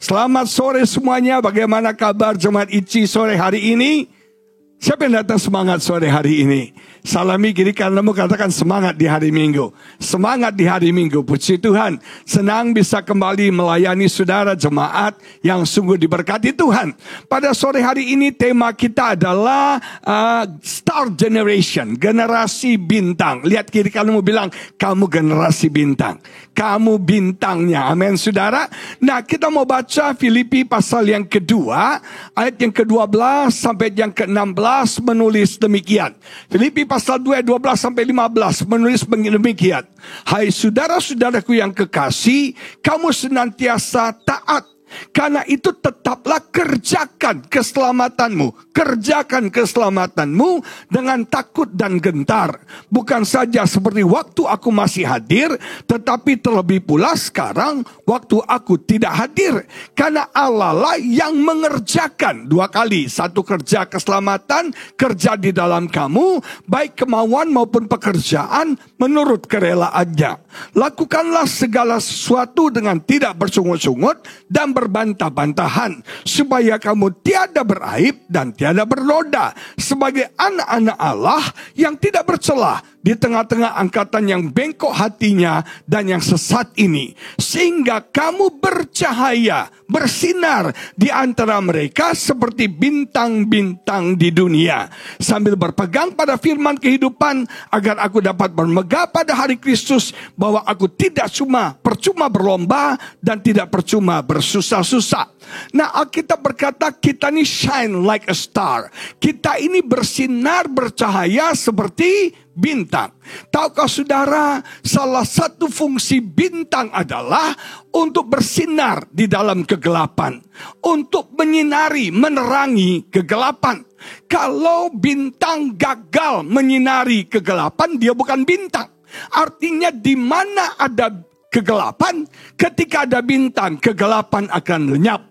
Selamat sore semuanya. Bagaimana kabar jemaat ICI sore hari ini? Siapa yang datang semangat sore hari ini? Salami kiri kananmu, katakan semangat di hari Minggu. Semangat di hari Minggu. Puji Tuhan. Senang bisa kembali melayani saudara jemaat yang sungguh diberkati Tuhan. Pada sore hari ini tema kita adalah Star Generation. Generasi bintang. Lihat kiri kananmu, bilang kamu generasi bintang. Kamu bintangnya. Amin saudara. Nah, kita mau baca Filipi pasal yang kedua, ayat yang ke-12 sampai yang ke-16 menulis demikian. Filipi pasal 2 ayat 12 sampai 15 menulis demikian. Hai saudara-saudaraku yang kekasih, kamu senantiasa taat. Karena itu tetaplah kerjakan keselamatanmu. Kerjakan keselamatanmu dengan takut dan gentar. Bukan saja seperti waktu aku masih hadir, tetapi terlebih pula sekarang waktu aku tidak hadir. Karena Allah lah yang mengerjakan dua kali. Satu, kerja keselamatan, kerja di dalam kamu, baik kemauan maupun pekerjaan menurut kerelaannya. Lakukanlah segala sesuatu dengan tidak bersungut-sungut dan berbantah-bantahan, supaya kamu tiada beraib dan tiada bernoda, sebagai anak-anak Allah yang tidak bercelah di tengah-tengah angkatan yang bengkok hatinya dan yang sesat ini, sehingga kamu bercahaya, bersinar di antara mereka seperti bintang-bintang di dunia, sambil berpegang pada firman kehidupan, agar aku dapat bermegah pada hari Kristus, bahwa aku tidak cuma percuma berlomba dan tidak percuma bersusah-susah. Nah, Alkitab berkata kita ini shine like a star. Kita ini bersinar, bercahaya seperti bintang. Tahukah saudara, salah satu fungsi bintang adalah untuk bersinar di dalam kegelapan, untuk menyinari, menerangi kegelapan. Kalau bintang gagal menyinari kegelapan, dia bukan bintang. Artinya di mana ada kegelapan, ketika ada bintang, kegelapan akan lenyap.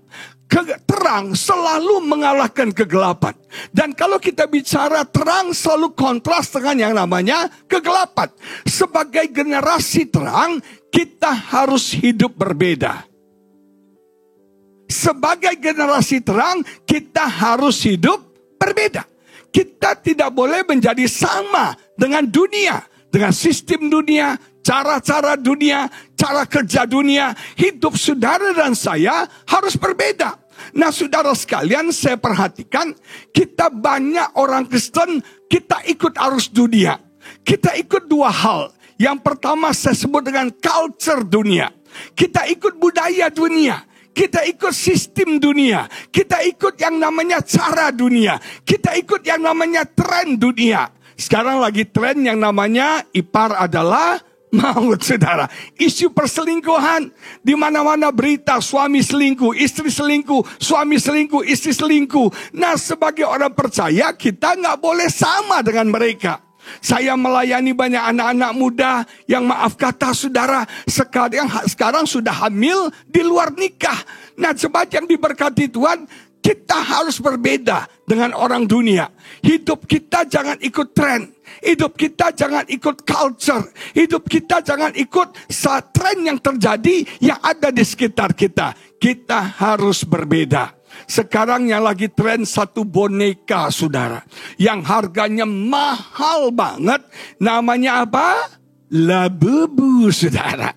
Terang selalu mengalahkan kegelapan. Dan kalau kita bicara terang, selalu kontras dengan yang namanya kegelapan. Sebagai generasi terang, kita harus hidup berbeda. Sebagai generasi terang, kita harus hidup berbeda. Kita tidak boleh menjadi sama dengan dunia, dengan sistem dunia, cara-cara dunia, cara kerja dunia. Hidup saudara dan saya harus berbeda. Nah saudara sekalian, saya perhatikan kita banyak orang Kristen, kita ikut arus dunia. Kita ikut dua hal. Yang pertama saya sebut dengan culture dunia. Kita ikut budaya dunia. Kita ikut sistem dunia. Kita ikut yang namanya cara dunia. Kita ikut yang namanya tren dunia. Sekarang lagi tren yang namanya ipar adalah maut, saudara. Isu perselingkuhan. Di mana-mana berita suami selingkuh, istri selingkuh, suami selingkuh, istri selingkuh. Nah, sebagai orang percaya, kita nggak boleh sama dengan mereka. Saya melayani banyak anak-anak muda yang maaf kata saudara, sekarang sudah hamil di luar nikah. Nah, jemaat yang diberkati Tuhan, kita harus berbeda dengan orang dunia. Hidup kita jangan ikut tren. Hidup kita jangan ikut culture. Hidup kita jangan ikut tren yang terjadi yang ada di sekitar kita. Kita harus berbeda. Sekarang yang lagi tren satu boneka, saudara, yang harganya mahal banget. Namanya apa? Labubu, saudara.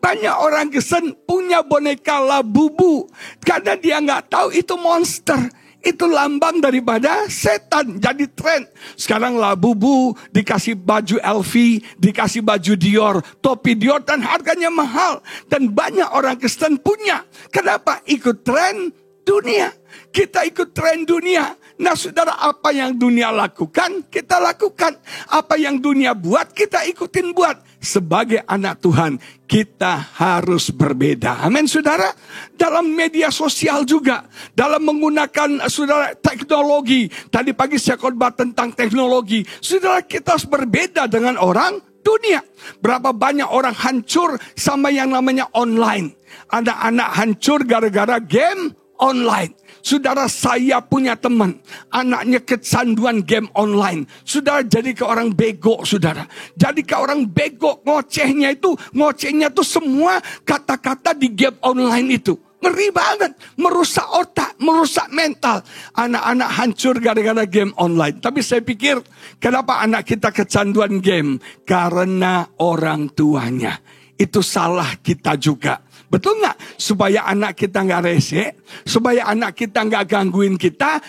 Banyak orang Kristen punya boneka Labubu karena dia nggak tahu itu monster. Itu lambang daripada setan. Jadi tren. Sekarang Labubu dikasih baju LV, dikasih baju Dior, topi Dior, dan harganya mahal. Dan banyak orang Kristen punya. Kenapa? Ikut tren dunia. Kita ikut tren dunia. Nah saudara, apa yang dunia lakukan, kita lakukan. Apa yang dunia buat, kita ikutin buat. Sebagai anak Tuhan, kita harus berbeda. Amin saudara. Dalam media sosial juga. Dalam menggunakan saudara teknologi. Tadi pagi saya khotbah tentang teknologi. Saudara, kita harus berbeda dengan orang dunia. Berapa banyak orang hancur sama yang namanya online. Anak-anak hancur gara-gara game online. Saudara, saya punya teman, anaknya kecanduan game online. Saudara, jadi ke orang bego, saudara. Jadi ke orang bego, ngocehnya tuh semua kata-kata di game online itu. Ngeri banget. Merusak otak, merusak mental. Anak-anak hancur gara-gara game online. Tapi saya pikir, kenapa anak kita kecanduan game? Karena orang tuanya. Itu salah kita juga. Betul nggak? Supaya anak kita nggak rese, supaya anak kita nggak gangguin kita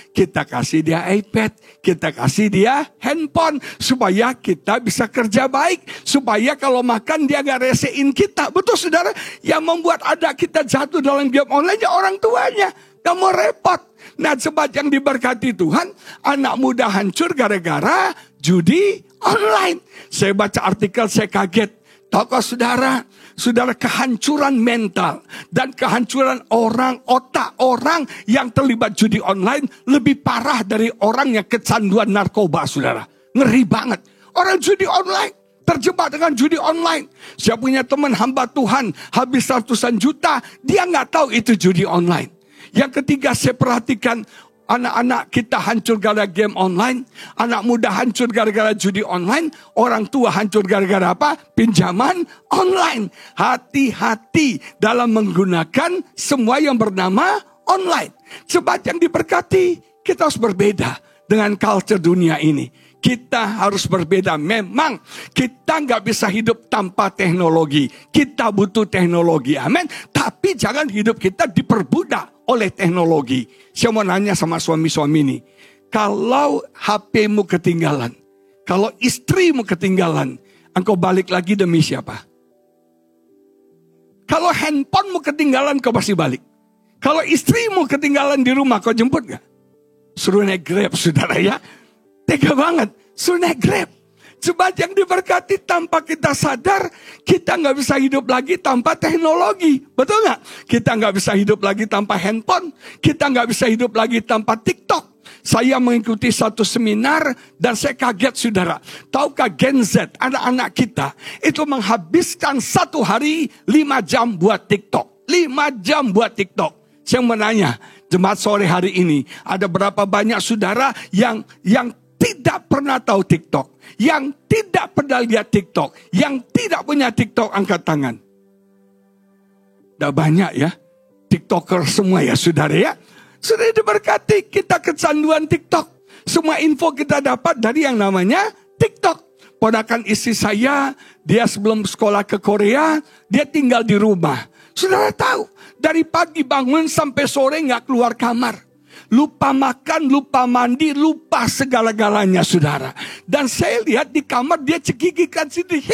kasih dia iPad, kita kasih dia handphone, supaya kita bisa kerja baik, supaya kalau makan dia nggak resein kita. Betul saudara? Yang membuat anak kita jatuh dalam game online ya orang tuanya. Gak mau repot. Nah, sebab yang diberkati Tuhan, anak muda hancur gara-gara judi online. Saya baca artikel, saya kaget. Tahukah saudara, kehancuran mental dan kehancuran otak orang yang terlibat judi online lebih parah dari orang yang kecanduan narkoba, saudara. Ngeri banget. Orang judi online, terjebak dengan judi online. Saya punya teman hamba Tuhan, habis ratusan juta, dia nggak tahu itu judi online. Yang ketiga, saya perhatikan anak-anak kita hancur gara-gara game online. Anak muda hancur gara-gara judi online. Orang tua hancur gara-gara apa? Pinjaman online. Hati-hati dalam menggunakan semua yang bernama online. Sebab yang diberkati, kita harus berbeda dengan culture dunia ini. Kita harus berbeda. Memang kita nggak bisa hidup tanpa teknologi. Kita butuh teknologi. Amin. Tapi jangan hidup kita diperbudak oleh teknologi. Saya mau nanya sama suami-suami ini. Kalau HP-mu ketinggalan. Kalau istrimu ketinggalan. Engkau balik lagi demi siapa? Kalau handphonemu ketinggalan, kau pasti balik. Kalau istrimu ketinggalan di rumah, kau jemput gak? Suruh naik Grab, saudara ya. Tega banget, suruh naik Grab. Sebab yang diberkati tanpa kita sadar, kita nggak bisa hidup lagi tanpa teknologi. Betul nggak? Kita nggak bisa hidup lagi tanpa handphone. Kita nggak bisa hidup lagi tanpa TikTok. Saya mengikuti satu seminar dan saya kaget saudara. Tahukah Gen Z, anak-anak kita, itu menghabiskan satu hari 5 jam buat TikTok. 5 jam buat TikTok. Saya mau nanya, jemaat sore hari ini, ada berapa banyak saudara yang tidak pernah tahu TikTok, yang tidak pernah lihat TikTok, yang tidak punya TikTok, angkat tangan. Tidak banyak ya, TikToker semua ya saudara ya. Sudah diberkati, kita kecanduan TikTok. Semua info kita dapat dari yang namanya TikTok. Ponakan istri saya, dia sebelum sekolah ke Korea, dia tinggal di rumah. Saudara tahu, dari pagi bangun sampai sore nggak keluar kamar. Lupa makan, lupa mandi, lupa segala-galanya saudara. Dan saya lihat di kamar dia cekikikan sendiri.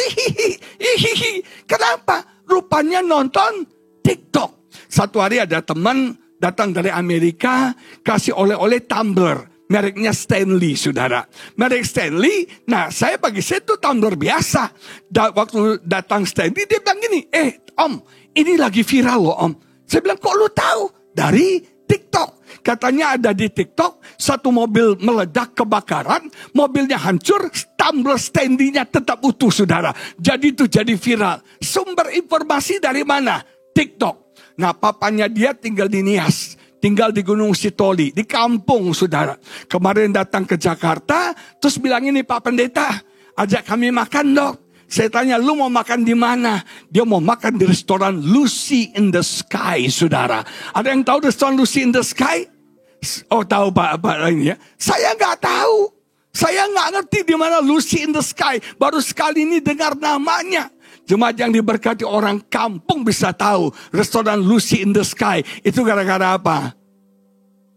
Hihihi. Kenapa? Rupanya nonton TikTok. Satu hari ada teman datang dari Amerika, kasih oleh-oleh tumbler. Mereknya Stanley saudara. Merek Stanley, nah bagi saya itu tumbler biasa. Waktu datang Stanley dia bilang gini, om ini lagi viral loh om. Saya bilang kok lu tahu? Dari TikTok. Katanya ada di TikTok, satu mobil meledak kebakaran, mobilnya hancur, tumbler Stanley-nya tetap utuh saudara. Jadi itu jadi viral. Sumber informasi dari mana? TikTok. Nah papanya dia tinggal di Nias, tinggal di Gunung Sitoli, di kampung saudara. Kemarin datang ke Jakarta, terus bilang ini Pak Pendeta, ajak kami makan dok. Saya tanya, lu mau makan di mana? Dia mau makan di restoran Lucy in the Sky, saudara. Ada yang tahu restoran Lucy in the Sky? Oh tahu Pak ini ya? Saya nggak tahu. Saya nggak ngerti di mana Lucy in the Sky. Baru sekali ini dengar namanya. Jemaat yang diberkati, orang kampung bisa tahu restoran Lucy in the Sky. Itu gara-gara apa?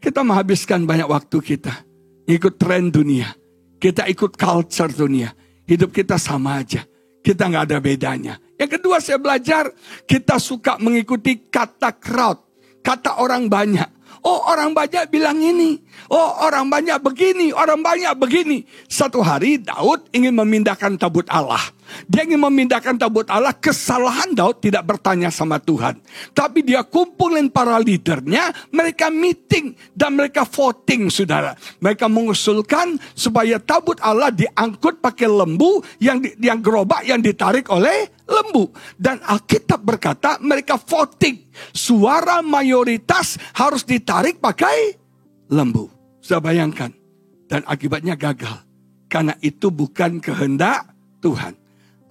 Kita menghabiskan banyak waktu kita. Ikut tren dunia. Kita ikut culture dunia. Hidup kita sama aja. Kita nggak ada bedanya. Yang kedua saya belajar, kita suka mengikuti kata crowd. Kata orang banyak. Oh orang banyak bilang ini. Oh orang banyak begini. Orang banyak begini. Satu hari Daud ingin memindahkan tabut Allah. Dia ingin memindahkan tabut Allah. Kesalahan Daud tidak bertanya sama Tuhan. Tapi dia kumpulin para leadernya. Mereka meeting dan mereka voting saudara. Mereka mengusulkan supaya tabut Allah diangkut pakai lembu. Yang gerobak yang ditarik oleh lembu. Dan Alkitab berkata mereka voting. Suara mayoritas harus ditarik pakai lembu. Sudah bayangkan. Dan akibatnya gagal. Karena itu bukan kehendak Tuhan.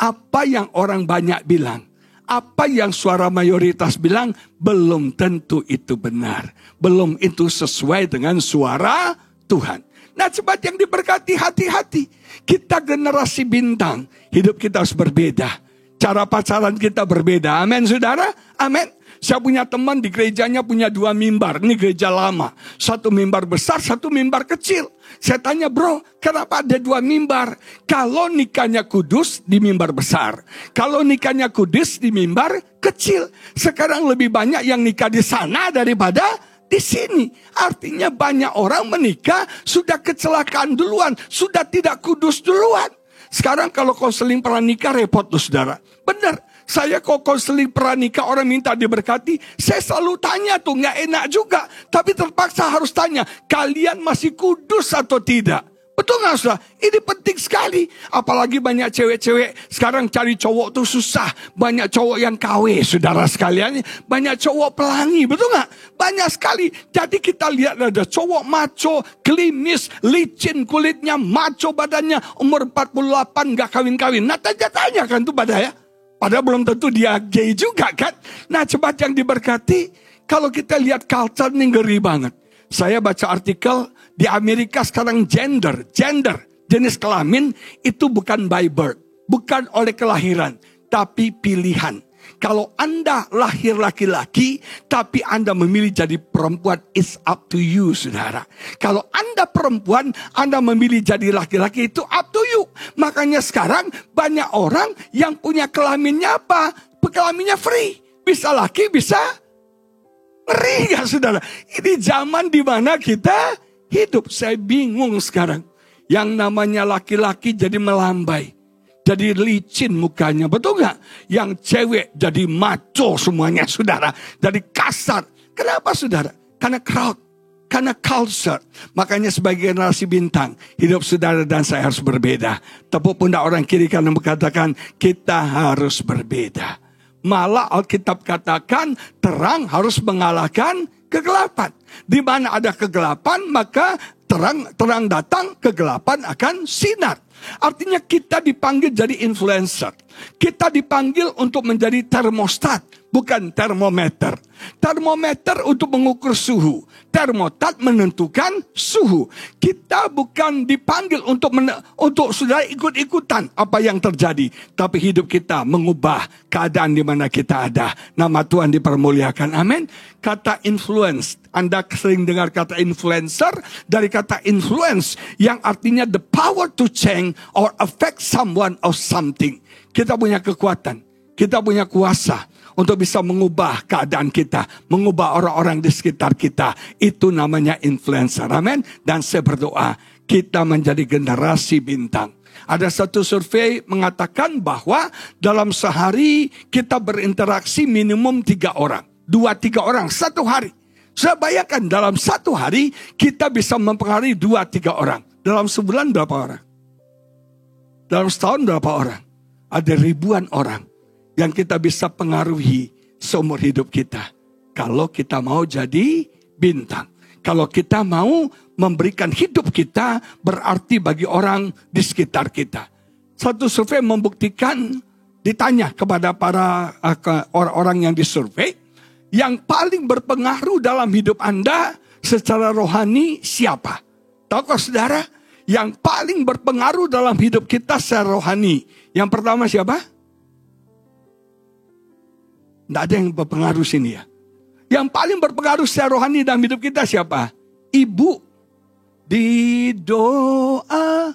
Apa yang orang banyak bilang, apa yang suara mayoritas bilang belum tentu itu benar. Belum itu sesuai dengan suara Tuhan. Nah, sobat yang diberkati, hati-hati. Kita generasi bintang, hidup kita harus berbeda. Cara pacaran kita berbeda. Amin, saudara? Amin. Saya punya teman di gerejanya punya 2 mimbar. Ini gereja lama. 1 mimbar besar, 1 mimbar kecil. Saya tanya, bro, kenapa ada 2 mimbar? Kalau nikahnya kudus di mimbar besar. Kalau nikahnya kudus di mimbar kecil. Sekarang lebih banyak yang nikah di sana daripada di sini. Artinya banyak orang menikah sudah kecelakaan duluan. Sudah tidak kudus duluan. Sekarang kalau konseling pranikah repot tuh saudara. Benar. Saya kok konseling pranikah orang minta diberkati. Saya selalu tanya tuh, gak enak juga. Tapi terpaksa harus tanya, kalian masih kudus atau tidak? Betul gak saudara? Ini penting sekali. Apalagi banyak cewek-cewek sekarang cari cowok tuh susah. Banyak cowok yang KW saudara sekalian. Banyak cowok pelangi, betul gak? Banyak sekali. Jadi kita lihat ada cowok maco, klimis, licin kulitnya, maco badannya, umur 48 gak kawin-kawin. Nah tanya-tanya kan tuh pada ya. Padahal belum tentu dia gay juga kan. Nah coba yang diberkati. Kalau kita lihat culture ini ngeri banget. Saya baca artikel di Amerika sekarang gender, jenis kelamin itu bukan by birth. Bukan oleh kelahiran. Tapi pilihan. Kalau Anda lahir laki-laki, tapi Anda memilih jadi perempuan, it's up to you, saudara. Kalau Anda perempuan, Anda memilih jadi laki-laki, itu up to you. Makanya sekarang banyak orang yang punya kelaminnya apa? Kelaminnya free. Bisa laki, bisa ngeri gak, saudara? Ini zaman di mana kita hidup. Saya bingung sekarang. Yang namanya laki-laki jadi melambai. Jadi licin mukanya, betul gak? Yang cewek jadi maco semuanya, saudara. Jadi kasar. Kenapa, saudara? Karena crowd, karena culture. Makanya sebagai generasi bintang, hidup saudara dan saya harus berbeda. Tepuk pundak orang kiri kanan berkatakan, kita harus berbeda. Malah Alkitab katakan, terang harus mengalahkan kegelapan. Di mana ada kegelapan, maka terang datang, kegelapan akan sinar. Artinya kita dipanggil jadi influencer. Kita dipanggil untuk menjadi termostat, bukan termometer. Termometer untuk mengukur suhu. Termostat menentukan suhu. Kita bukan dipanggil untuk saudara ikut-ikutan apa yang terjadi. Tapi hidup kita mengubah keadaan di mana kita ada. Nama Tuhan dipermuliakan. Amin. Kata influence. Anda sering dengar kata influencer dari kata influence yang artinya the power to change or affect someone or something. Kita punya kekuatan, kita punya kuasa untuk bisa mengubah keadaan kita, mengubah orang-orang di sekitar kita. Itu namanya influencer. Amin. Dan saya berdoa kita menjadi generasi bintang. Ada satu survei mengatakan bahwa dalam sehari kita berinteraksi minimum 3 orang. 2-3 orang satu hari. Saya bayangkan dalam satu hari kita bisa mempengaruhi 2-3 orang. Dalam sebulan berapa orang? Dalam setahun berapa orang? Ada ribuan orang yang kita bisa pengaruhi seumur hidup kita. Kalau kita mau jadi bintang. Kalau kita mau memberikan hidup kita berarti bagi orang di sekitar kita. Satu survei membuktikan, ditanya kepada para orang-orang yang disurvei, yang paling berpengaruh dalam hidup Anda secara rohani siapa? Tahukah saudara? Yang paling berpengaruh dalam hidup kita secara rohani. Yang pertama siapa? Tidak ada yang berpengaruh sini ya. Yang paling berpengaruh secara rohani dalam hidup kita siapa? Ibu. Di doa.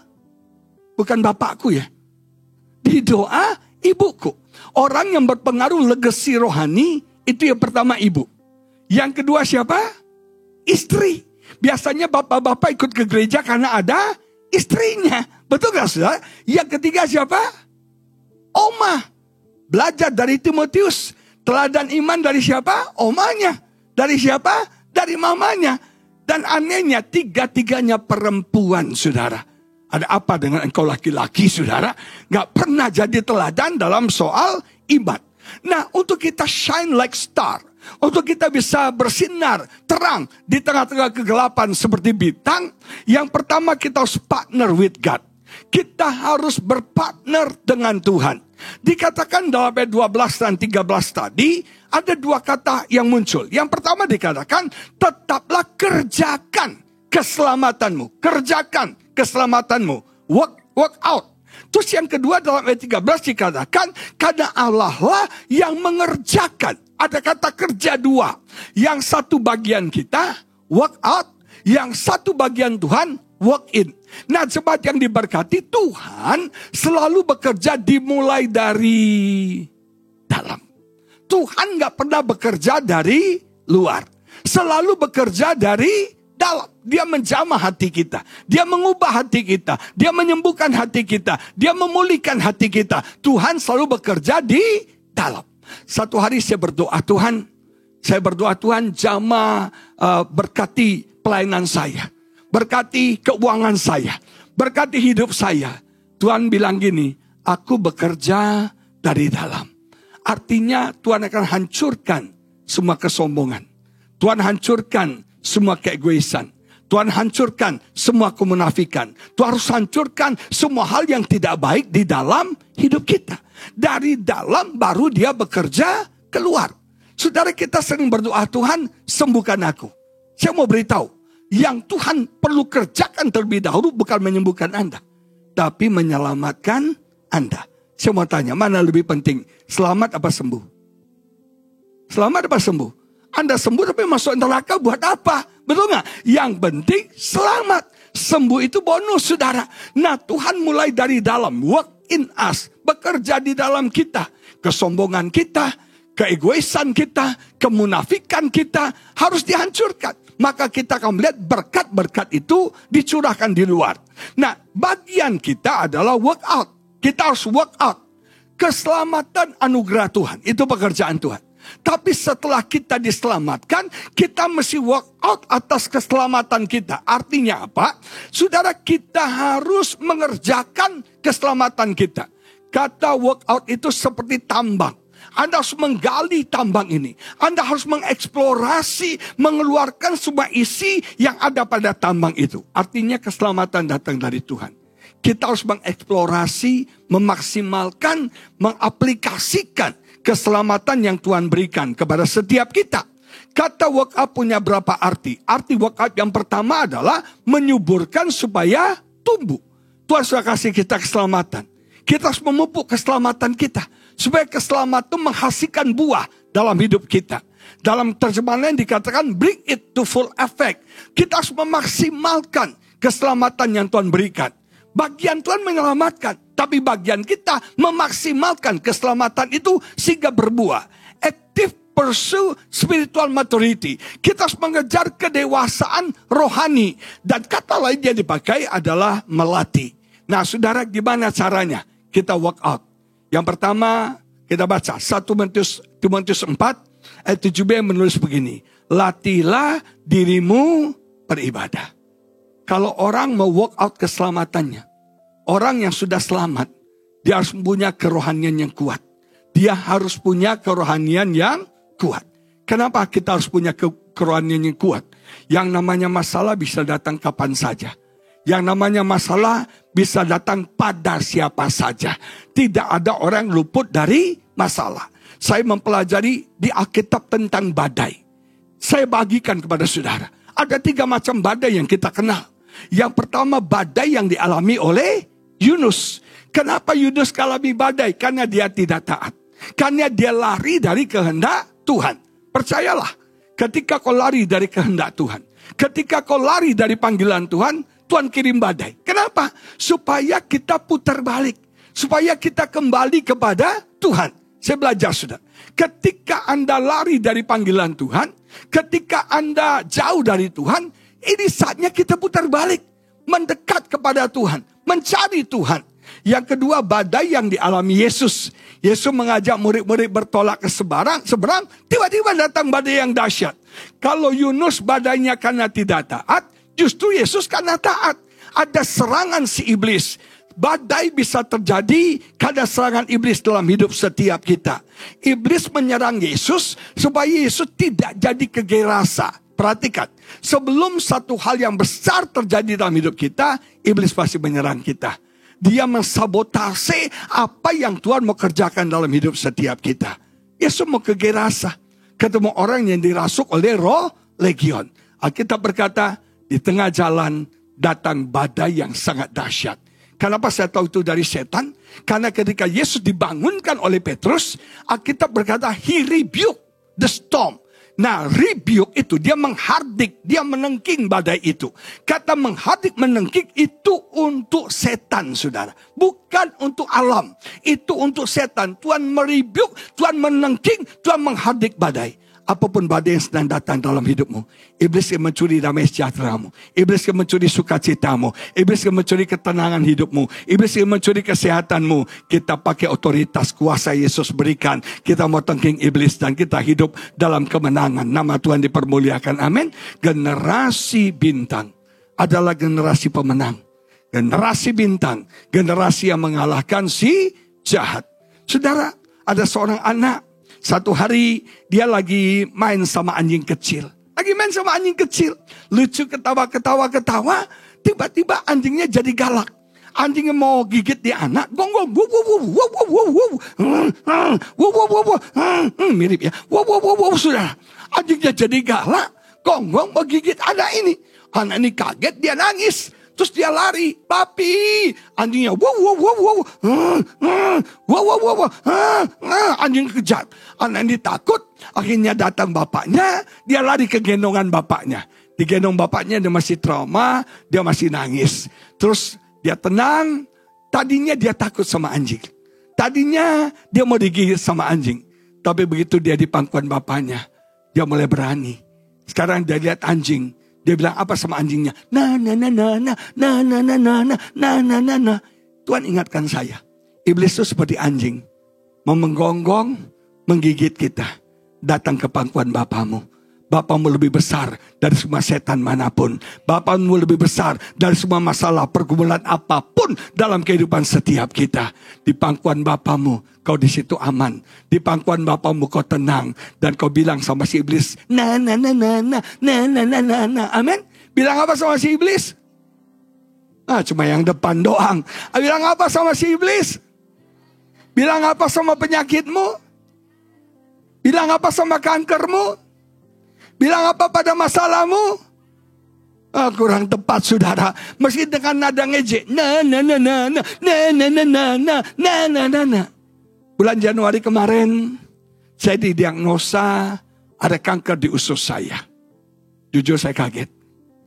Bukan bapakku ya. Di doa ibuku. Orang yang berpengaruh legasi rohani, itu yang pertama ibu. Yang kedua siapa? Istri. Biasanya bapak-bapak ikut ke gereja karena ada istrinya. Betul gak saudara? Yang ketiga siapa? Oma. Belajar dari Timotius. Teladan iman dari siapa? Omanya. Dari siapa? Dari mamanya. Dan anehnya 3-tiganya perempuan saudara. Ada apa dengan engkau laki-laki saudara? Gak pernah jadi teladan dalam soal iman. Nah, untuk kita shine like star, untuk kita bisa bersinar terang di tengah-tengah kegelapan seperti bintang, yang pertama kita harus partner with God. Kita harus berpartner dengan Tuhan. Dikatakan dalam ayat 12 dan 13 tadi, ada dua kata yang muncul. Yang pertama dikatakan, tetaplah kerjakan keselamatanmu. Kerjakan keselamatanmu. Work out. Terus yang kedua dalam ayat 13 dikatakan, karena Allah lah yang mengerjakan. Ada kata kerja dua. Yang satu bagian kita, work out. Yang satu bagian Tuhan, work in. Nah, jemaat yang diberkati, Tuhan selalu bekerja dimulai dari dalam. Tuhan gak pernah bekerja dari luar. Selalu bekerja dari dalam. Dia menjamah hati kita. Dia mengubah hati kita. Dia menyembuhkan hati kita. Dia memulihkan hati kita. Tuhan selalu bekerja di dalam. Satu hari saya berdoa, Tuhan jamah berkati pelayanan saya. Berkati keuangan saya. Berkati hidup saya. Tuhan bilang gini, aku bekerja dari dalam. Artinya Tuhan akan hancurkan semua kesombongan. Tuhan hancurkan semua keegoisan. Tuhan hancurkan semua kemunafikan. Tuhan harus hancurkan semua hal yang tidak baik di dalam hidup kita. Dari dalam baru dia bekerja keluar. Saudara, kita sering berdoa, Tuhan sembuhkan aku. Saya mau beritahu, yang Tuhan perlu kerjakan terlebih dahulu bukan menyembuhkan Anda, tapi menyelamatkan Anda. Saya mau tanya, mana lebih penting? Selamat apa sembuh? Selamat apa sembuh? Anda sembuh tapi masuk neraka buat apa? Betul nggak? Yang penting selamat. Sembuh itu bonus, saudara. Nah, Tuhan mulai dari dalam. Work in us. Bekerja di dalam kita. Kesombongan kita, keegoisan kita, kemunafikan kita harus dihancurkan. Maka kita akan melihat berkat-berkat itu dicurahkan di luar. Nah, bagian kita adalah work out. Kita harus work out. Keselamatan anugerah Tuhan. Itu pekerjaan Tuhan. Tapi setelah kita diselamatkan, kita mesti work out atas keselamatan kita. Artinya apa? Saudara, kita harus mengerjakan keselamatan kita. Kata work out itu seperti tambang. Anda harus menggali tambang ini. Anda harus mengeksplorasi, mengeluarkan semua isi yang ada pada tambang itu. Artinya keselamatan datang dari Tuhan. Kita harus mengeksplorasi, memaksimalkan, mengaplikasikan keselamatan yang Tuhan berikan kepada setiap kita. Kata work out punya berapa arti? Arti work out yang pertama adalah menyuburkan supaya tumbuh. Tuhan sudah kasih kita keselamatan. Kita harus memupuk keselamatan kita. Supaya keselamatan menghasilkan buah dalam hidup kita. Dalam terjemahan lain dikatakan bring it to full effect. Kita harus memaksimalkan keselamatan yang Tuhan berikan. Bagian Tuhan menyelamatkan. Tapi bagian kita memaksimalkan keselamatan itu sehingga berbuah. Active pursue spiritual maturity. Kita harus mengejar kedewasaan rohani. Dan kata lain yang dipakai adalah melatih. Nah, saudara, gimana caranya kita work out? Yang pertama kita baca 1 Timotius 4 ayat 7b menulis begini. Latihlah dirimu beribadah. Kalau orang mau work out keselamatannya, orang yang sudah selamat, dia harus punya kerohanian yang kuat. Dia harus punya kerohanian yang kuat. Kenapa kita harus punya kerohanian yang kuat? Yang namanya masalah bisa datang kapan saja. Yang namanya masalah bisa datang pada siapa saja. Tidak ada orang luput dari masalah. Saya mempelajari di Alkitab tentang badai. Saya bagikan kepada saudara. Ada 3 macam badai yang kita kenal. Yang pertama badai yang dialami oleh Yunus. Kenapa Yunus mengalami badai? Karena dia tidak taat. Karena dia lari dari kehendak Tuhan. Percayalah, ketika kau lari dari kehendak Tuhan, ketika kau lari dari panggilan Tuhan, Tuhan kirim badai. Kenapa? Supaya kita putar balik. Supaya kita kembali kepada Tuhan. Saya belajar, saudara. Ketika Anda lari dari panggilan Tuhan, ketika Anda jauh dari Tuhan, ini saatnya kita putar balik. Mendekat kepada Tuhan. Mencari Tuhan. Yang kedua, badai yang dialami Yesus. Yesus mengajak murid-murid bertolak ke seberang. Tiba-tiba datang badai yang dahsyat. Kalau Yunus badainya karena tidak taat, justru Yesus karena taat. Ada serangan si iblis. Badai bisa terjadi karena serangan iblis dalam hidup setiap kita. Iblis menyerang Yesus supaya Yesus tidak jadi kegerasa. Perhatikan, sebelum satu hal yang besar terjadi dalam hidup kita, iblis pasti menyerang kita. Dia mensabotase apa yang Tuhan mau kerjakan dalam hidup setiap kita. Yesus mau ke Gerasa, ketemu orang yang dirasuk oleh roh legion. Alkitab berkata, di tengah jalan datang badai yang sangat dahsyat. Kenapa saya tahu itu dari setan? Karena ketika Yesus dibangunkan oleh Petrus, Alkitab berkata, he rebuked the storm. Nah, rebuke itu, dia menghardik, dia menengking badai itu. Kata menghardik, menengking itu untuk setan, saudara. Bukan untuk alam. Itu untuk setan. Tuhan merebuke, Tuhan menengking, Tuhan menghardik badai. Apapun badai yang sedang datang dalam hidupmu. Iblis yang mencuri damai sejahteramu. Iblis yang mencuri sukacitamu. Iblis yang mencuri ketenangan hidupmu. Iblis yang mencuri kesehatanmu. Kita pakai otoritas kuasa Yesus berikan. Kita mau tengking iblis dan kita hidup dalam kemenangan. Nama Tuhan dipermuliakan. Amin. Generasi bintang adalah generasi pemenang. Generasi bintang. Generasi yang mengalahkan si jahat. Saudara, ada seorang anak. Satu hari dia lagi main sama anjing kecil. Lucu, ketawa. Tiba-tiba anjingnya jadi galak. Anjingnya mau gigit di anak. Gonggong. Mirip ya. Saudara. Anjingnya jadi galak. Gonggong mau gigit anak ini. Anak ini kaget, dia nangis. Terus dia lari, papi, anjingnya anjing kejar. Anak ini takut, akhirnya datang bapaknya, dia lari ke gendongan bapaknya. Di gendong bapaknya dia masih trauma, dia masih nangis. Terus dia tenang, tadinya dia takut sama anjing. Tadinya dia mau digigit sama anjing. Tapi begitu dia di pangkuan bapaknya, dia mulai berani. Sekarang dia lihat anjing. Dia bilang apa sama anjingnya? Tuhan ingatkan saya. Iblis itu seperti anjing. Mau menggonggong, menggigit kita. Datang ke pangkuan Bapamu. Bapamu lebih besar dari semua setan manapun. Bapamu lebih besar dari semua masalah pergumulan apapun dalam kehidupan setiap kita. Di pangkuan Bapamu, kau di situ aman. Di pangkuan Bapamu kau tenang. Dan kau bilang sama si iblis, amin. Bilang apa sama si iblis? Cuma yang depan doang. Bilang apa sama si iblis? Bilang apa sama penyakitmu? Bilang apa sama kankermu? Bilang apa pada masalahmu? Kurang tepat, saudara. Meski dengan nada ngejek. Bulan Januari kemarin, saya didiagnosa ada kanker di usus saya. Jujur saya kaget.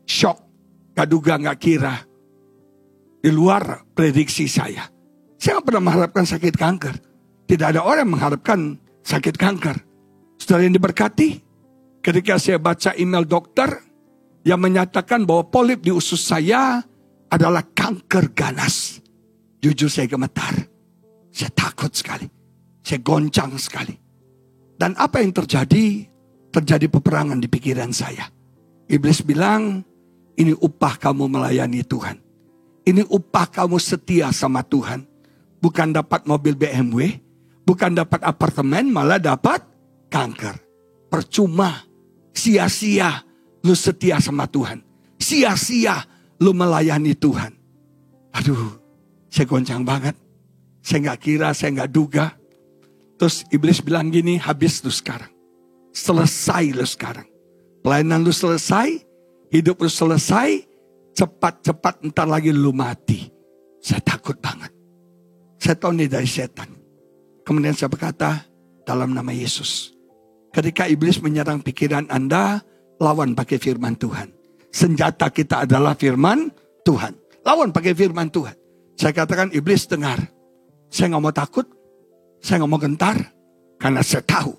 Shock. Gak duga, gak kira. Di luar prediksi saya. Saya gak pernah mengharapkan sakit kanker. Tidak ada orang yang mengharapkan sakit kanker. Saudara yang diberkati, ketika saya baca email dokter yang menyatakan bahwa polip di usus saya adalah kanker ganas. Jujur saya gemetar. Saya takut sekali. Saya goncang sekali. Dan apa yang terjadi? Terjadi peperangan di pikiran saya. Iblis bilang, ini upah kamu melayani Tuhan. Ini upah kamu setia sama Tuhan. Bukan dapat mobil BMW, bukan dapat apartemen, malah dapat kanker. Percuma. Sia-sia lu setia sama Tuhan. Sia-sia lu melayani Tuhan. Aduh, saya goncang banget. Saya gak kira, saya gak duga. Terus iblis bilang gini, habis lu sekarang. Selesai lu sekarang. Pelayanan lu selesai, hidup lu selesai, cepat-cepat ntar lagi lu mati. Saya takut banget. Saya tahu ini dari setan. Kemudian saya berkata, dalam nama Yesus. Ketika iblis menyerang pikiran Anda, lawan pakai firman Tuhan. Senjata kita adalah firman Tuhan. Lawan pakai firman Tuhan. Saya katakan, iblis dengar. Saya gak mau takut. Saya gak mau gentar. Karena saya tahu.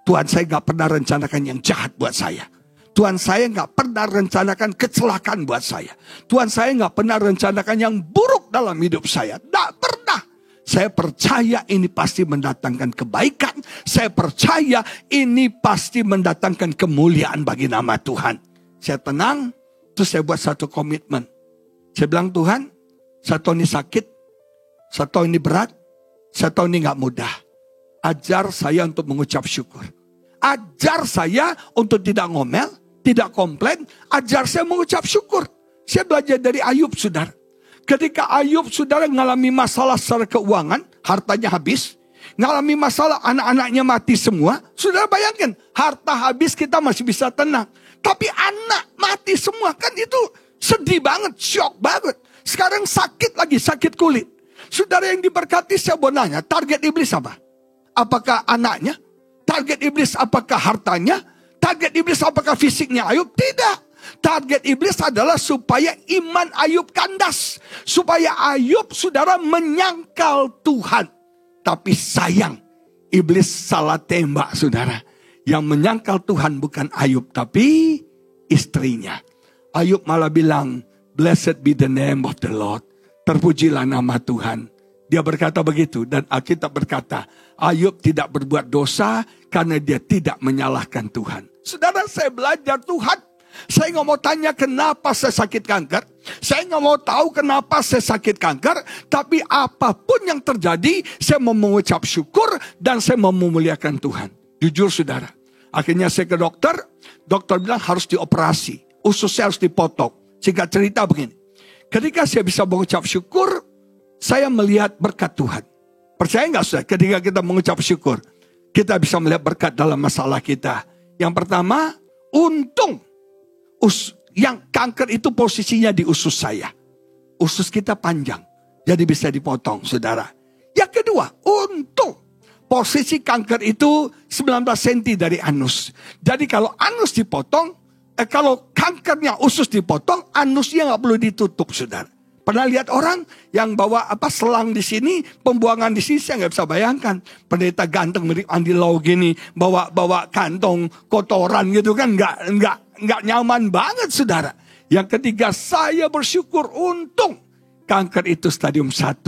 Tuhan saya gak pernah rencanakan yang jahat buat saya. Tuhan saya gak pernah rencanakan kecelakaan buat saya. Tuhan saya gak pernah rencanakan yang buruk dalam hidup saya. Gak pernah. Saya percaya ini pasti mendatangkan kebaikan. Saya percaya ini pasti mendatangkan kemuliaan bagi nama Tuhan. Saya tenang. Terus saya buat satu komitmen. Saya bilang, Tuhan, saya tahu ini sakit. Saya tahu ini berat. Saya tahu ini gak mudah. Ajar saya untuk mengucap syukur. Ajar saya untuk tidak ngomel, tidak komplain. Ajar saya mengucap syukur. Saya belajar dari Ayub, saudara. Ketika Ayub saudara mengalami masalah secara keuangan, hartanya habis. Mengalami masalah anak-anaknya mati semua. Saudara bayangkan, harta habis kita masih bisa tenang. Tapi anak mati semua, kan itu sedih banget, syok banget. Sekarang sakit lagi, sakit kulit. Saudara yang diberkati, saya mau nanya, target iblis apa? Apakah anaknya? Target iblis apakah hartanya? Target iblis apakah fisiknya Ayub? Tidak. Target iblis adalah supaya iman Ayub kandas. Supaya Ayub saudara menyangkal Tuhan. Tapi sayang, iblis salah tembak saudara. Yang menyangkal Tuhan bukan Ayub, tapi istrinya. Ayub malah bilang, "Blessed be the name of the Lord." Terpujilah nama Tuhan. Dia berkata begitu, dan Alkitab berkata, Ayub tidak berbuat dosa karena dia tidak menyalahkan Tuhan. Saudara, saya belajar Tuhan. Saya nggak mau tanya kenapa saya sakit kanker. Saya nggak mau tahu kenapa saya sakit kanker. Tapi apapun yang terjadi, saya mau mengucap syukur dan saya mau memuliakan Tuhan. Jujur saudara. Akhirnya saya ke dokter. Dokter bilang harus dioperasi. Usus saya harus dipotong. Singkat cerita begini. Ketika saya bisa mengucap syukur, saya melihat berkat Tuhan. Percaya nggak saudara? Ketika kita mengucap syukur, kita bisa melihat berkat dalam masalah kita. Yang pertama, untung. Yang kanker itu posisinya di usus saya. Usus kita panjang. Jadi bisa dipotong saudara. Yang kedua, untung. Posisi kanker itu 19 cm dari anus. Jadi kalau anus dipotong, kalau kankernya usus dipotong, anusnya nggak perlu ditutup saudara. Pernah lihat orang yang bawa selang di sini, pembuangan di sini, saya nggak bisa bayangkan. Pendeta ganteng mirip Andi Lau gini, bawa kantong kotoran gitu kan, nggak nyaman banget saudara. Yang ketiga, saya bersyukur untung kanker itu stadium 1,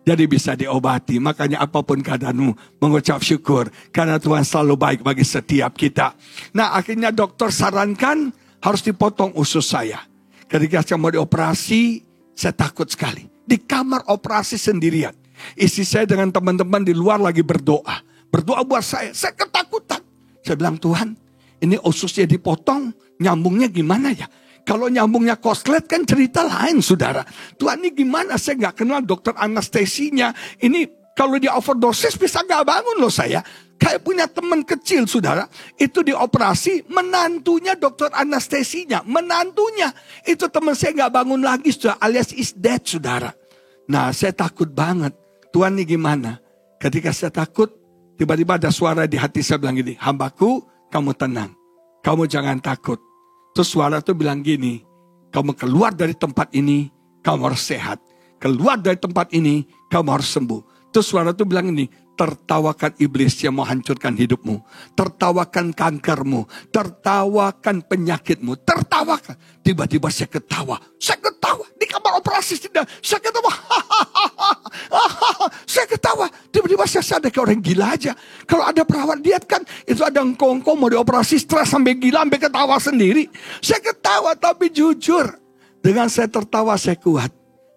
jadi bisa diobati. Makanya apapun keadaanmu, mengucap syukur karena Tuhan selalu baik bagi setiap kita. Nah akhirnya dokter sarankan harus dipotong usus saya. Ketika saya mau dioperasi, saya takut sekali. Di kamar operasi sendirian. Istri saya dengan teman-teman di luar lagi berdoa. Berdoa buat saya. Saya ketakutan. Saya bilang, Tuhan, ini ususnya dipotong, nyambungnya gimana ya? Kalau nyambungnya koslet kan cerita lain, saudara. Tuhan, ini gimana? Saya nggak kenal dokter anestesinya. Ini kalau dia overdosis bisa nggak bangun loh saya. Kayak punya teman kecil saudara, itu dioperasi, menantunya dokter anestesinya, menantunya. Itu teman saya nggak bangun lagi saudara, alias is dead saudara. Nah saya takut banget, Tuhan ini gimana? Ketika saya takut, tiba-tiba ada suara di hati saya bilang gini, hambaku kamu tenang, kamu jangan takut. Terus suara itu bilang gini, kamu keluar dari tempat ini, kamu harus sehat. Keluar dari tempat ini, kamu harus sembuh. Terus suara itu bilang ini, tertawakan iblis yang mau hancurkan hidupmu. Tertawakan kankermu. Tertawakan penyakitmu. Tertawakan. Tiba-tiba saya ketawa. Saya ketawa. Di kamar operasi tidak. Saya ketawa. Saya ketawa. Tiba-tiba saya sadar kayak orang gila aja. Kalau ada perawat lihat kan. Itu ada engkong-engkong mau dioperasi. Stres sampai gila. Sampai ketawa sendiri. Saya ketawa tapi jujur. Dengan saya tertawa saya kuat.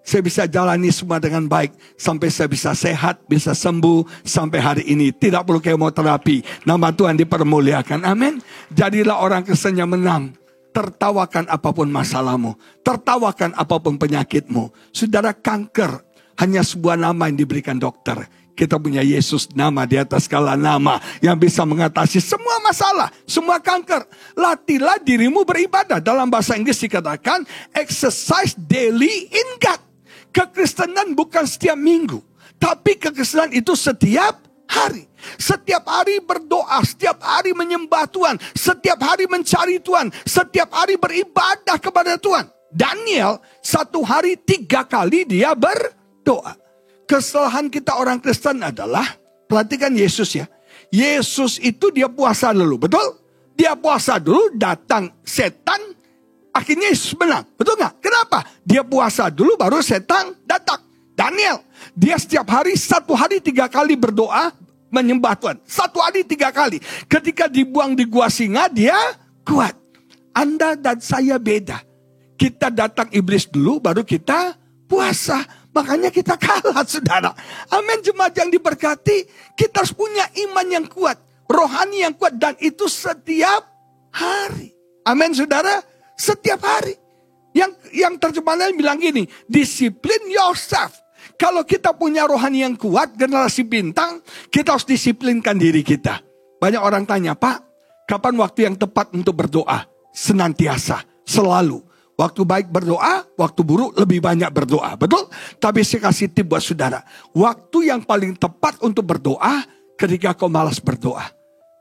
Saya bisa jalani semua dengan baik. Sampai saya bisa sehat, bisa sembuh. Sampai hari ini. Tidak perlu kemoterapi. Nama Tuhan dipermuliakan. Amin. Jadilah orang Kristen yang menang. Tertawakan apapun masalahmu. Tertawakan apapun penyakitmu. Saudara, kanker hanya sebuah nama yang diberikan dokter. Kita punya Yesus, nama di atas segala nama. Yang bisa mengatasi semua masalah. Semua kanker. Latihlah dirimu beribadah. Dalam bahasa Inggris dikatakan, exercise daily in God. Kekristenan bukan setiap minggu. Tapi kekristenan itu setiap hari. Setiap hari berdoa. Setiap hari menyembah Tuhan. Setiap hari mencari Tuhan. Setiap hari beribadah kepada Tuhan. Daniel 1 hari 3 kali dia berdoa. Kesalahan kita orang Kristen adalah, perhatikan Yesus ya. Yesus itu dia puasa dulu, betul? Dia puasa dulu, datang setan. Akhirnya Yesus menang. Betul gak? Kenapa? Dia puasa dulu baru setan datang. Daniel. Dia setiap hari 1 hari 3 kali berdoa. Menyembah Tuhan. 1 hari 3 kali. Ketika dibuang di gua singa dia kuat. Anda dan saya beda. Kita datang iblis dulu baru kita puasa. Makanya kita kalah saudara. Amin, jemaat yang diberkati. Kita harus punya iman yang kuat. Rohani yang kuat. Dan itu setiap hari. Amin saudara. Setiap hari. Yang terjemahannya bilang gini, disiplin yourself. Kalau kita punya rohani yang kuat, generasi bintang, kita harus disiplinkan diri kita. Banyak orang tanya, Pak, kapan waktu yang tepat untuk berdoa? Senantiasa, selalu. Waktu baik berdoa, waktu buruk lebih banyak berdoa. Betul? Tapi saya kasih tip buat saudara. Waktu yang paling tepat untuk berdoa, ketika kau malas berdoa.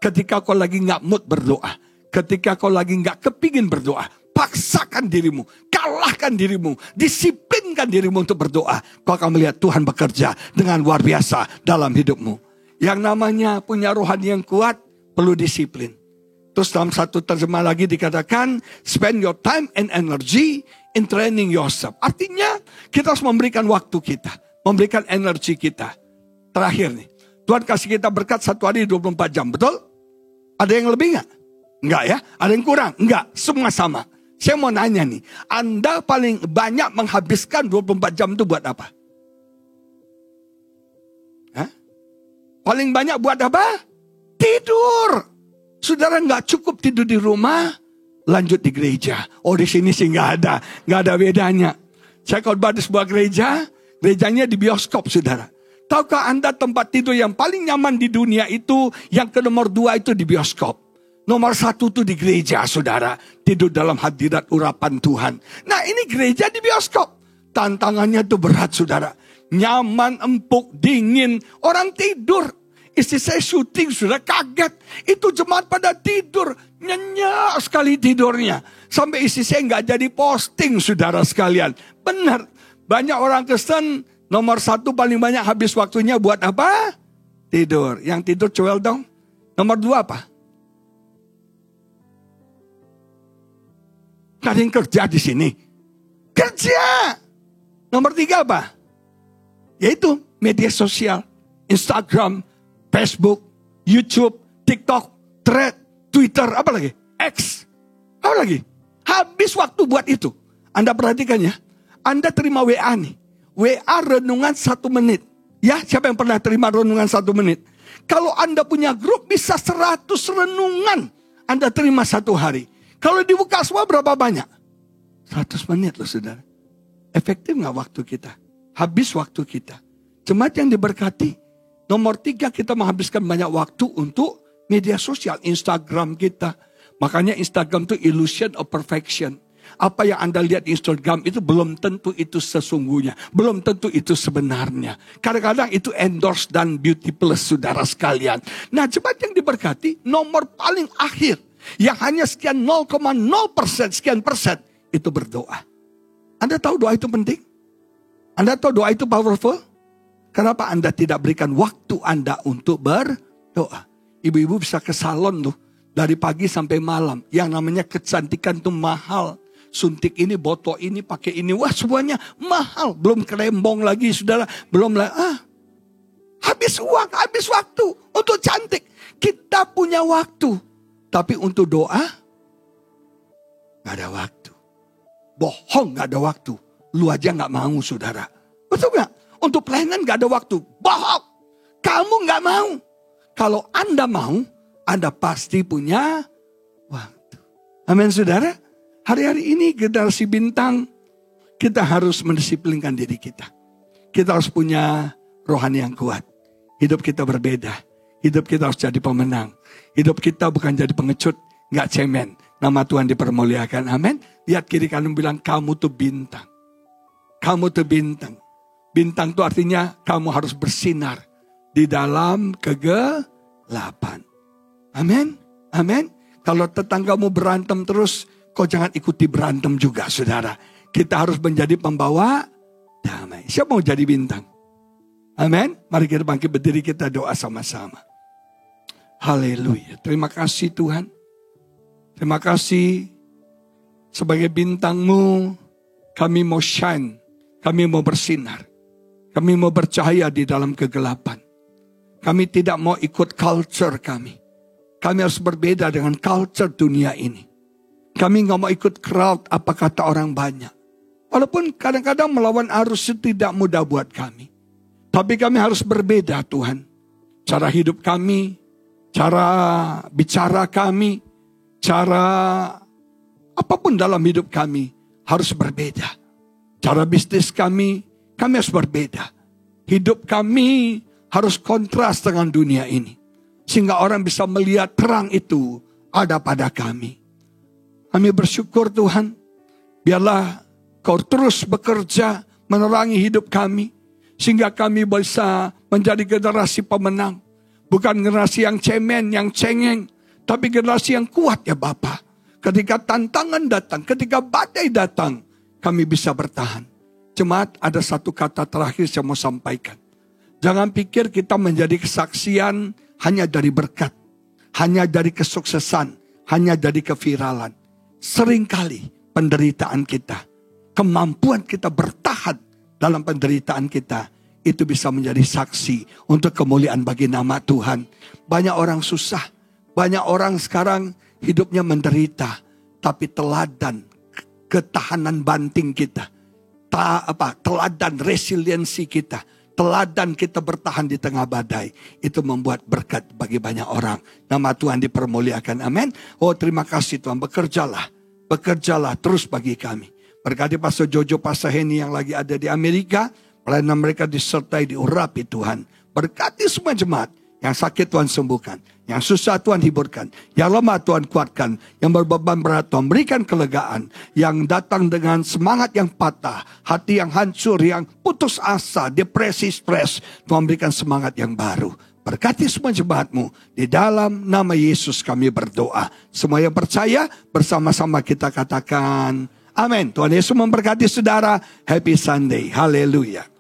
Ketika kau lagi gak mood berdoa. Ketika kau lagi gak kepingin berdoa. Paksakan dirimu, kalahkan dirimu, disiplinkan dirimu untuk berdoa. Kau akan melihat Tuhan bekerja dengan luar biasa dalam hidupmu. Yang namanya punya rohani yang kuat, perlu disiplin. Terus dalam satu terjemah lagi dikatakan, spend your time and energy in training yourself. Artinya, kita harus memberikan waktu kita, memberikan energi kita. Terakhir nih, Tuhan kasih kita berkat 1 hari 24 jam, betul? Ada yang lebih nggak? Enggak ya? Ada yang kurang? Enggak, semua sama. Saya mau nanya nih, Anda paling banyak menghabiskan 24 jam itu buat apa? Hah? Paling banyak buat apa? Tidur. Saudara nggak cukup tidur di rumah, lanjut di gereja. Oh, di sini sih nggak ada bedanya. Saya khotbah di sebuah gereja, gerejanya di bioskop, saudara. Tahukah Anda tempat tidur yang paling nyaman di dunia itu, yang ke nomor 2 itu di bioskop. Nomor 1 itu di gereja, saudara. Tidur dalam hadirat urapan Tuhan. Nah, ini gereja di bioskop. Tantangannya itu berat, saudara. Nyaman, empuk, dingin. Orang tidur. Istri saya syuting, sudah kaget. Itu jemaat pada tidur. Nyenyak sekali tidurnya. Sampai istri saya nggak jadi posting, saudara sekalian. Benar. Banyak orang Kristen, nomor 1 paling banyak habis waktunya buat apa? Tidur. Yang tidur cuel dong. Nomor 2 apa? Gak ada yang kerja di sini. Kerja. Nomor 3 apa? Yaitu media sosial. Instagram, Facebook, YouTube, TikTok, Thread, Twitter, apa lagi? X. Apa lagi? Habis waktu buat itu. Anda perhatikan ya. Anda terima WA nih. WA renungan 1 menit. Ya, siapa yang pernah terima renungan 1 menit? Kalau Anda punya grup bisa 100 renungan Anda terima 1 hari. Kalau dibuka semua berapa banyak? 100 menit loh, saudara. Efektif gak waktu kita? Habis waktu kita. Jemaat yang diberkati. Nomor 3, kita menghabiskan banyak waktu untuk media sosial. Instagram kita. Makanya Instagram itu illusion of perfection. Apa yang Anda lihat di Instagram itu belum tentu itu sesungguhnya. Belum tentu itu sebenarnya. Kadang-kadang itu endorse dan beauty plus, saudara sekalian. Nah, jemaat yang diberkati, nomor paling akhir. Yang hanya sekian 0,0% sekian persen itu berdoa. Anda tahu doa itu penting? Anda tahu doa itu powerful? Kenapa Anda tidak berikan waktu Anda untuk berdoa? Ibu-ibu bisa ke salon tuh dari pagi sampai malam. Yang namanya kecantikan tuh mahal. Suntik ini, botok ini, pakai ini. Wah, semuanya mahal. Belum kerembong lagi, saudara. Belum lagi. Habis uang, habis waktu untuk cantik. Kita punya waktu. Tapi untuk doa, gak ada waktu. Bohong gak ada waktu. Lu aja gak mau, saudara. Betul gak? Untuk pelayanan gak ada waktu. Bohong. Kamu gak mau. Kalau Anda mau, Anda pasti punya waktu. Amin, saudara. Hari-hari ini generasi bintang, kita harus mendisiplinkan diri kita. Kita harus punya rohani yang kuat. Hidup kita berbeda. Hidup kita harus jadi pemenang. Hidup kita bukan jadi pengecut, gak cemen. Nama Tuhan dipermuliakan, amin. Lihat kiri kanan bilang, kamu tuh bintang. Kamu tuh bintang. Bintang itu artinya kamu harus bersinar di dalam kegelapan. Amin, amin. Kalau tetanggamu berantem terus, kau jangan ikuti berantem juga, saudara. Kita harus menjadi pembawa damai. Siapa mau jadi bintang? Amin. Mari kita bangkit berdiri, kita doa sama-sama. Haleluya. Terima kasih Tuhan. Terima kasih sebagai bintang-Mu kami mau shine. Kami mau bersinar. Kami mau bercahaya di dalam kegelapan. Kami tidak mau ikut culture kami. Kami harus berbeda dengan culture dunia ini. Kami gak mau ikut crowd apa kata orang banyak. Walaupun kadang-kadang melawan arus itu tidak mudah buat kami. Tapi kami harus berbeda Tuhan. Cara hidup kami, cara bicara kami, cara apapun dalam hidup kami harus berbeda. Cara bisnis kami harus berbeda. Hidup kami harus kontras dengan dunia ini. Sehingga orang bisa melihat terang itu ada pada kami. Kami bersyukur Tuhan, biarlah Kau terus bekerja menerangi hidup kami. Sehingga kami bisa menjadi generasi pemenang. Bukan generasi yang cemen, yang cengeng. Tapi generasi yang kuat ya Bapa. Ketika tantangan datang, ketika badai datang, kami bisa bertahan. Jemaat, ada satu kata terakhir saya mau sampaikan. Jangan pikir kita menjadi kesaksian hanya dari berkat. Hanya dari kesuksesan. Hanya dari keviralan. Seringkali penderitaan kita, kemampuan kita bertahan dalam penderitaan kita, itu bisa menjadi saksi untuk kemuliaan bagi nama Tuhan. Banyak orang susah. Banyak orang sekarang hidupnya menderita. Tapi teladan ketahanan banting kita, teladan resiliensi kita, teladan kita bertahan di tengah badai, itu membuat berkat bagi banyak orang. Nama Tuhan dipermuliakan, amin. Oh terima kasih Tuhan, bekerjalah terus bagi kami. Berkati Pastor Jojo, Pastor Henny yang lagi ada di Amerika, pelayanan mereka disertai, diurapi Tuhan. Berkati semua jemaat, yang sakit Tuhan sembuhkan, yang susah Tuhan hiburkan, yang lemah Tuhan kuatkan, yang berbeban berat Tuhan berikan kelegaan, yang datang dengan semangat yang patah, hati yang hancur, yang putus asa, depresi, stres, Tuhan berikan semangat yang baru. Berkati semua jemaat-Mu, di dalam nama Yesus kami berdoa. Semua yang percaya bersama-sama kita katakan amin. Tuhan Yesus memberkati saudara. Happy Sunday. Haleluya.